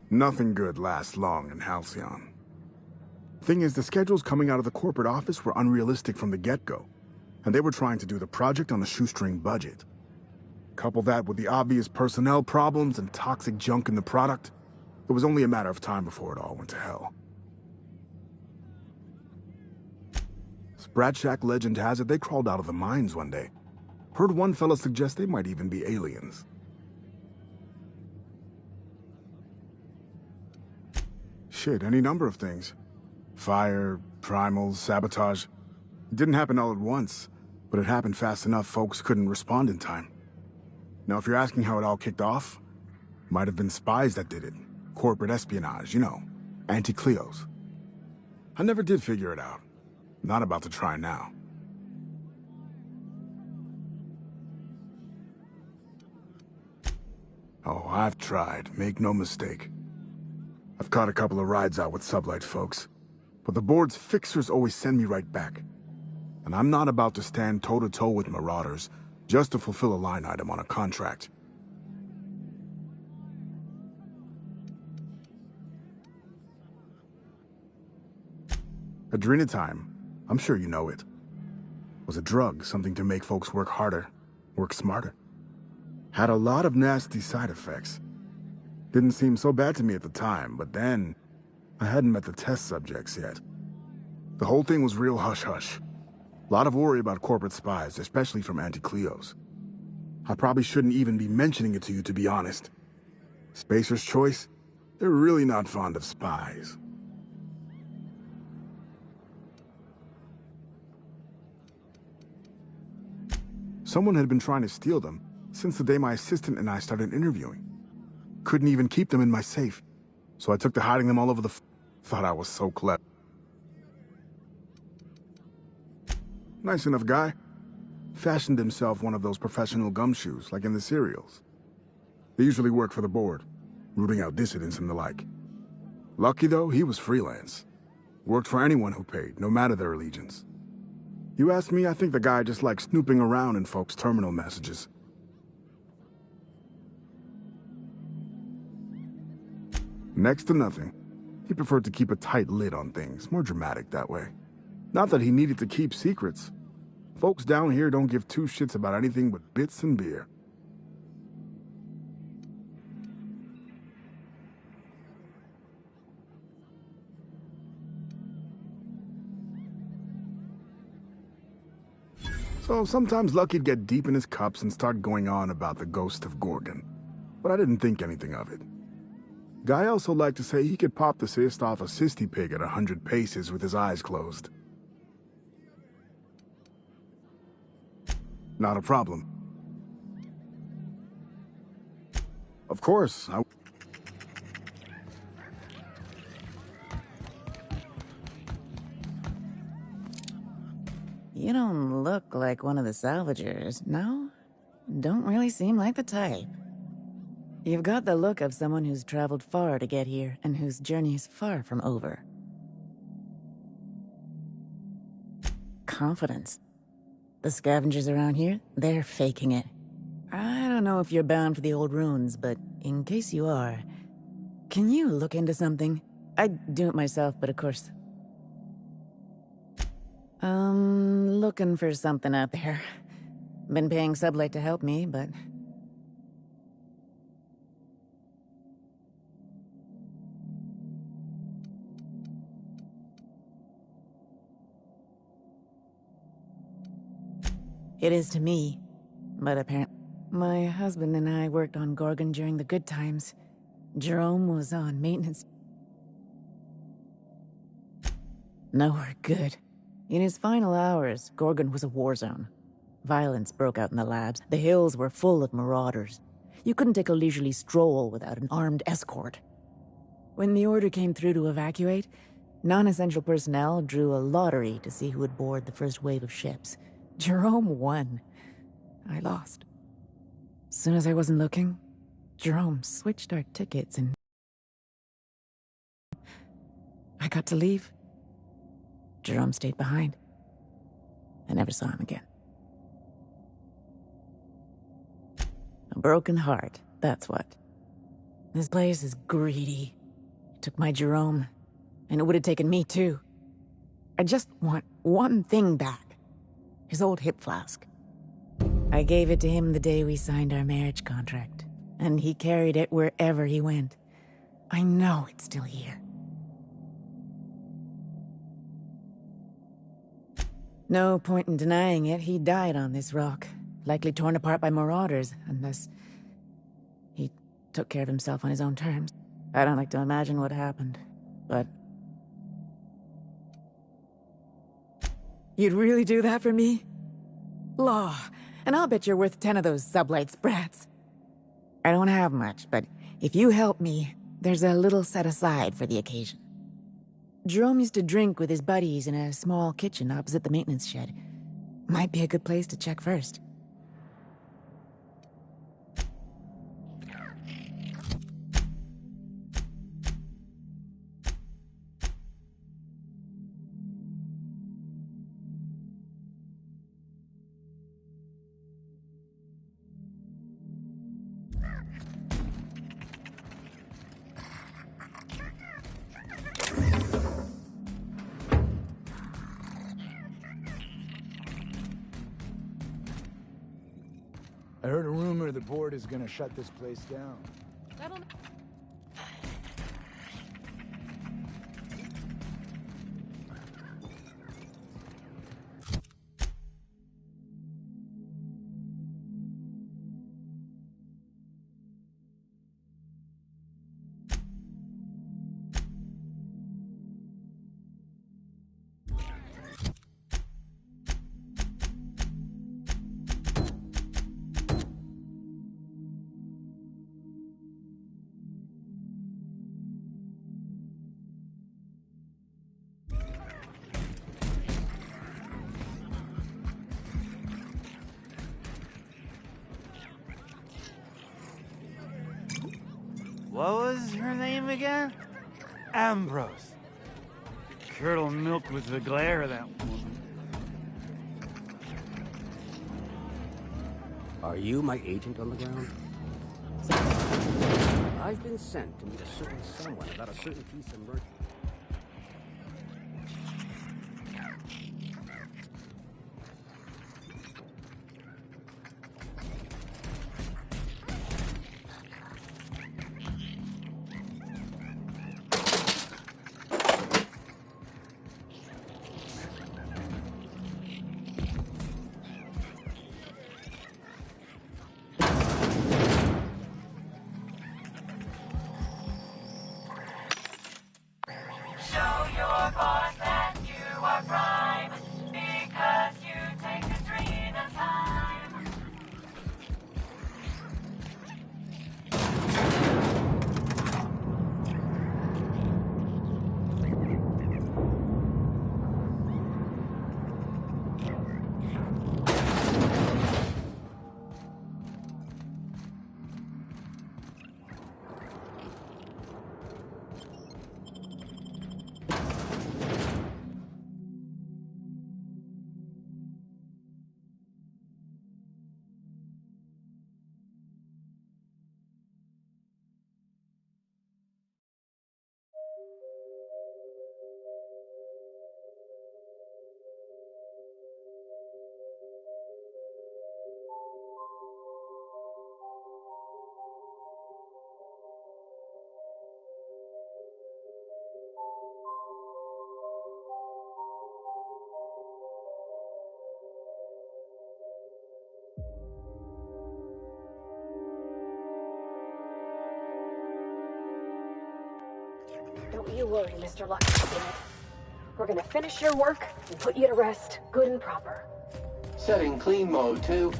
Nothing good lasts long in Halcyon. Thing is, the schedules coming out of the corporate office were unrealistic from the get-go, and they were trying to do the project on a shoestring budget. Couple that with the obvious personnel problems and toxic junk in the product, it was only a matter of time before it all went to hell. Sprat Shack legend has it they crawled out of the mines one day. Heard one fella suggest they might even be aliens. Shit, any number of things. Fire, primals, sabotage. It didn't happen all at once, but it happened fast enough folks couldn't respond in time. Now, if you're asking how it all kicked off, might have been spies that did it. Corporate espionage, you know. Anti-Cleos. I never did figure it out. Not about to try now. Oh, I've tried, make no mistake. I've caught a couple of rides out with Sublight folks, but the board's fixers always send me right back. And I'm not about to stand toe-to-toe with marauders just to fulfill a line item on a contract. Adrenatime, I'm sure you know it, was a drug, something to make folks work harder, work smarter. Had a lot of nasty side effects. Didn't seem so bad to me at the time, but then I hadn't met the test subjects yet. The whole thing was real hush-hush. A lot of worry about corporate spies, especially from Anti-Cleos. I probably shouldn't even be mentioning it to you, to be honest. Spacer's Choice, they're really not fond of spies. Someone had been trying to steal them since the day my assistant and I started interviewing. Couldn't even keep them in my safe, so I took to hiding them all over the Thought I was so clever. Nice enough guy. Fashioned himself one of those professional gumshoes, like in the serials. They usually work for the board, rooting out dissidents and the like. Lucky though, he was freelance. Worked for anyone who paid, no matter their allegiance. You ask me, I think the guy just likes snooping around in folks' terminal messages. Next to nothing. He preferred to keep a tight lid on things, more dramatic that way. Not that he needed to keep secrets. Folks down here don't give two shits about anything but bits and beer. So sometimes Lucky'd get deep in his cups and start going on about the ghost of Gorgon. But I didn't think anything of it. Guy also liked to say he could pop the cyst off a cysty pig at 100 paces with his eyes closed. Not a problem. Of course, You don't look like one of the salvagers, no? Don't really seem like the type. You've got the look of someone who's traveled far to get here, and whose journey is far from over. Confidence. The scavengers around here, they're faking it. I don't know if you're bound for the old ruins, but in case you are, can you look into something? I'd do it myself, but of course... looking for something out there. Been paying Sublight to help me, but... It is to me, but apparently... My husband and I worked on Gorgon during the good times. Jerome was on maintenance. Nowhere good. In his final hours, Gorgon was a war zone. Violence broke out in the labs. The hills were full of marauders. You couldn't take a leisurely stroll without an armed escort. When the order came through to evacuate, non-essential personnel drew a lottery to see who would board the first wave of ships. Jerome won. I lost. As soon as I wasn't looking, Jerome switched our tickets and... I got to leave. Jerome stayed behind. I never saw him again. A broken heart, that's what. This place is greedy. It took my Jerome, and it would have taken me too. I just want one thing back. His old hip flask. I gave it to him the day we signed our marriage contract, and he carried it wherever he went. I know it's still here. No point in denying it, he died on this rock. Likely torn apart by marauders, unless he took care of himself on his own terms. I don't like to imagine what happened, but... You'd really do that for me? Law, and I'll bet you're worth 10 of those Sublight sprats. I don't have much, but if you help me, there's a little set aside for the occasion. Jerome used to drink with his buddies in a small kitchen opposite the maintenance shed. Might be a good place to check first. I heard a rumor the board is gonna shut this place down. That'll... What was her name again? Ambrose. Curdled milk with the glare of that woman. Are you my agent on the ground? I've been sent to meet a certain someone about a certain piece of merch. Don't you worry, Mr. Lucky. We're gonna finish your work and put you to rest, good and proper. Setting clean mode to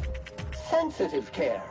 sensitive care.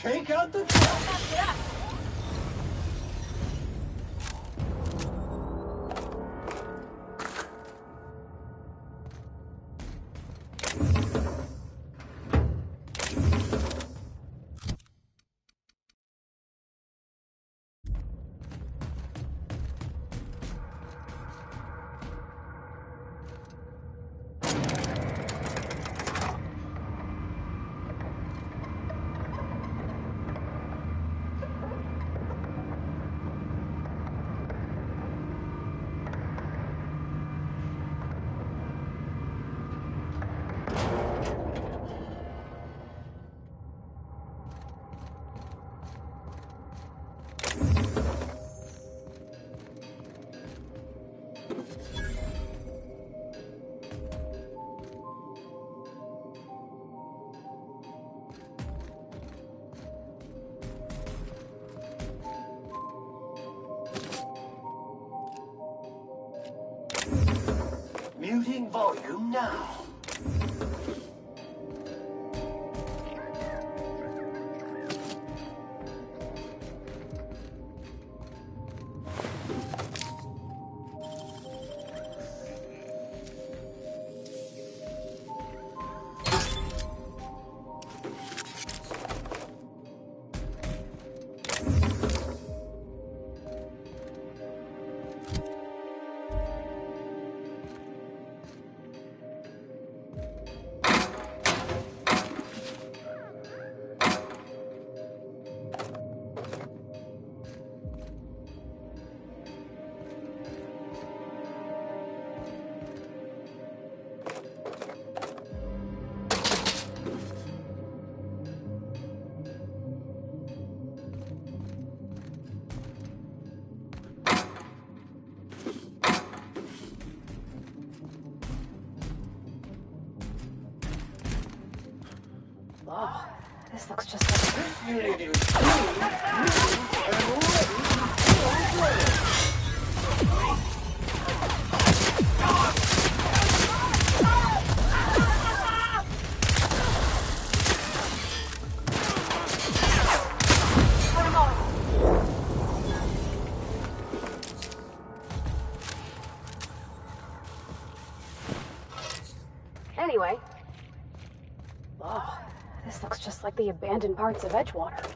Take out the trash. Computing volume now. Oh, this looks just like... Anyway. Oh, this looks just like the abandoned parts of Edgewater.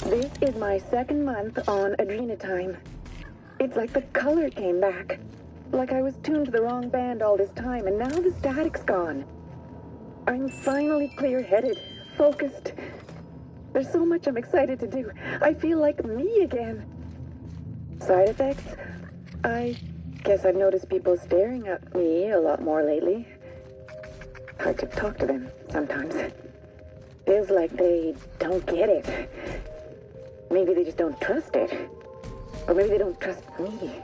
This is my second month on Adrenatime. It's like the color came back. Like I was tuned to the wrong band all this time, and now the static's gone. I'm finally clear-headed, focused. There's so much I'm excited to do. I feel like me again. Side effects? I guess I've noticed people staring at me a lot more lately. Hard to talk to them sometimes. Feels like they don't get it. Maybe they just don't trust it. Or maybe they don't trust me.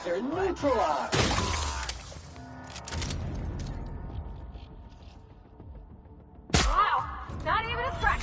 They're neutralized. Wow, not even a scratch.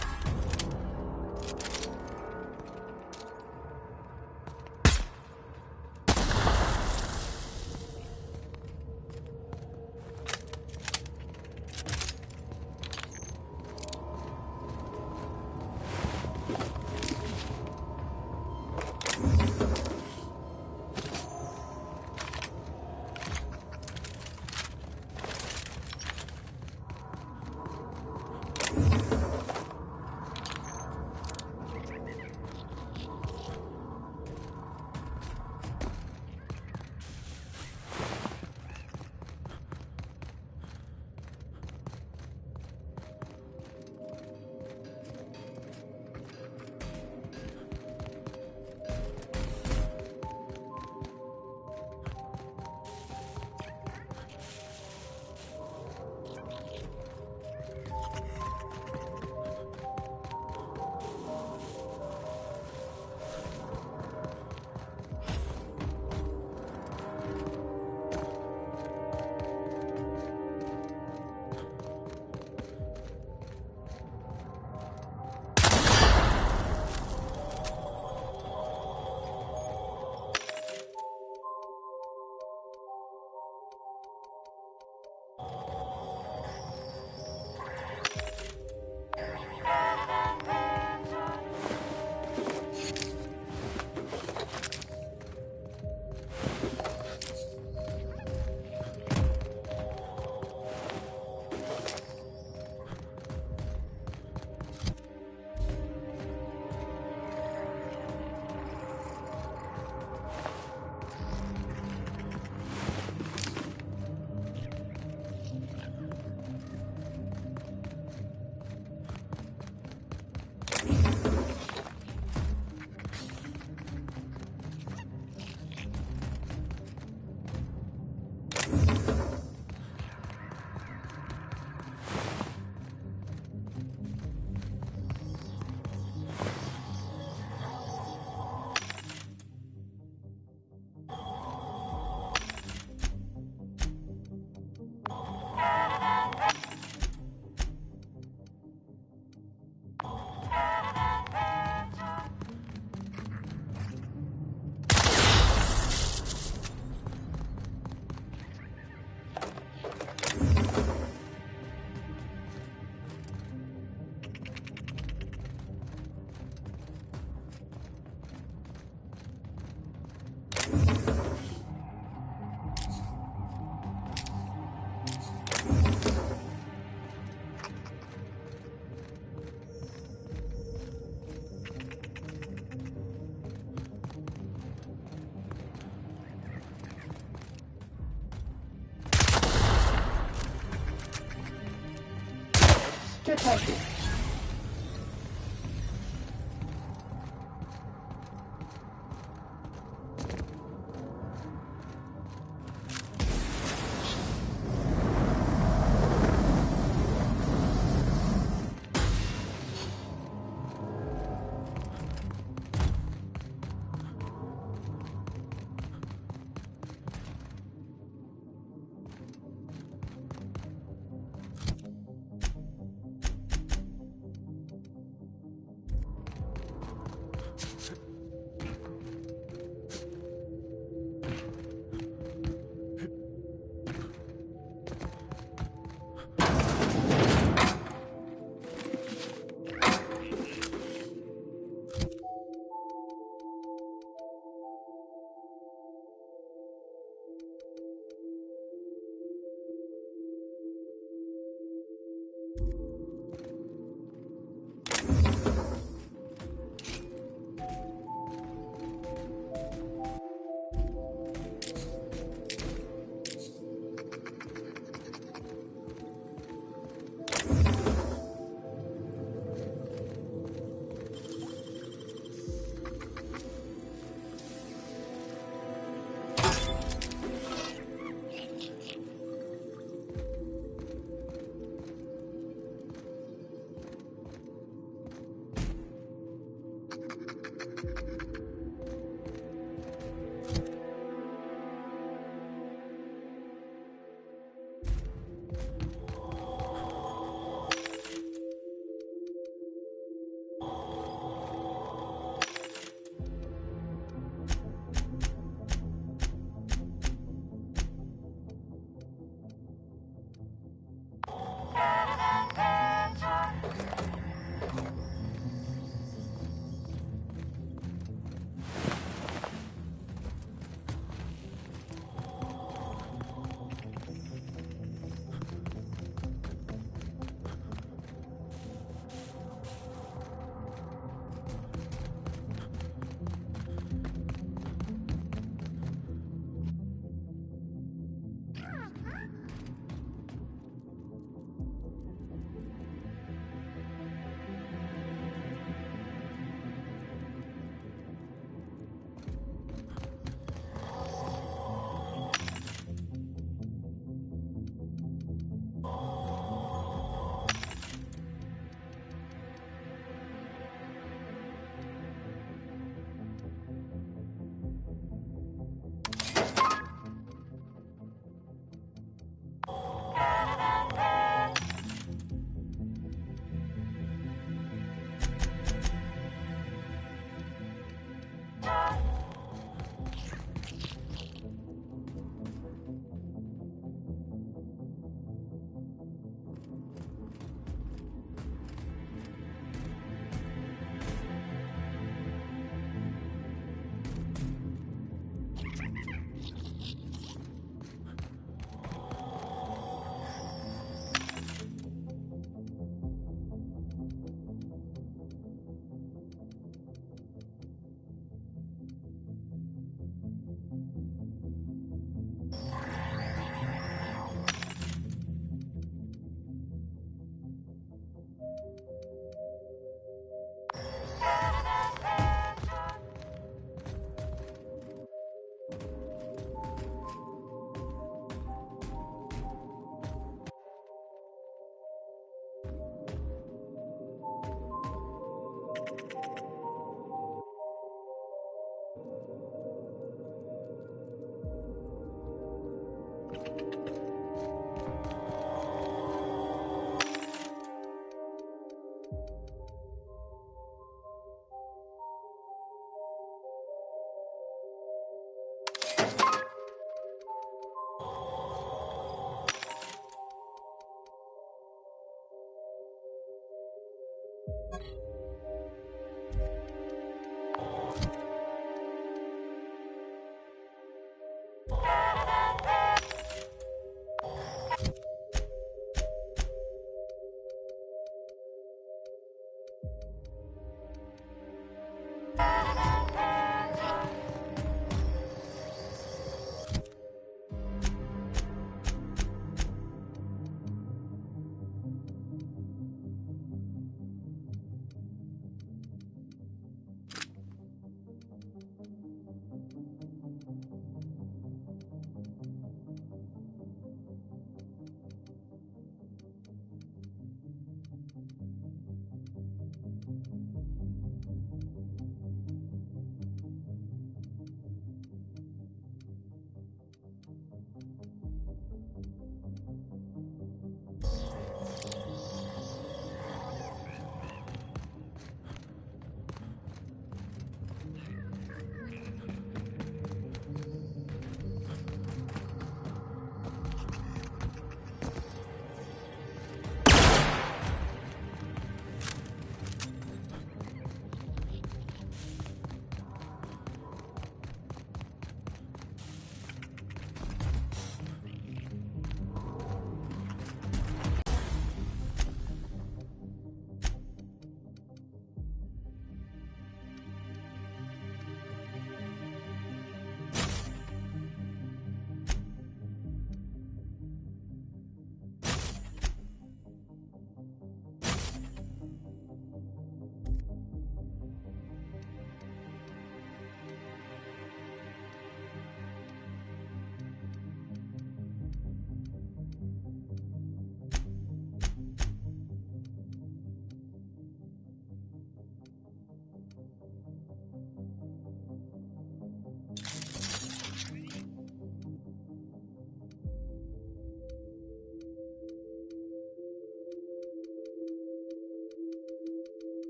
detected.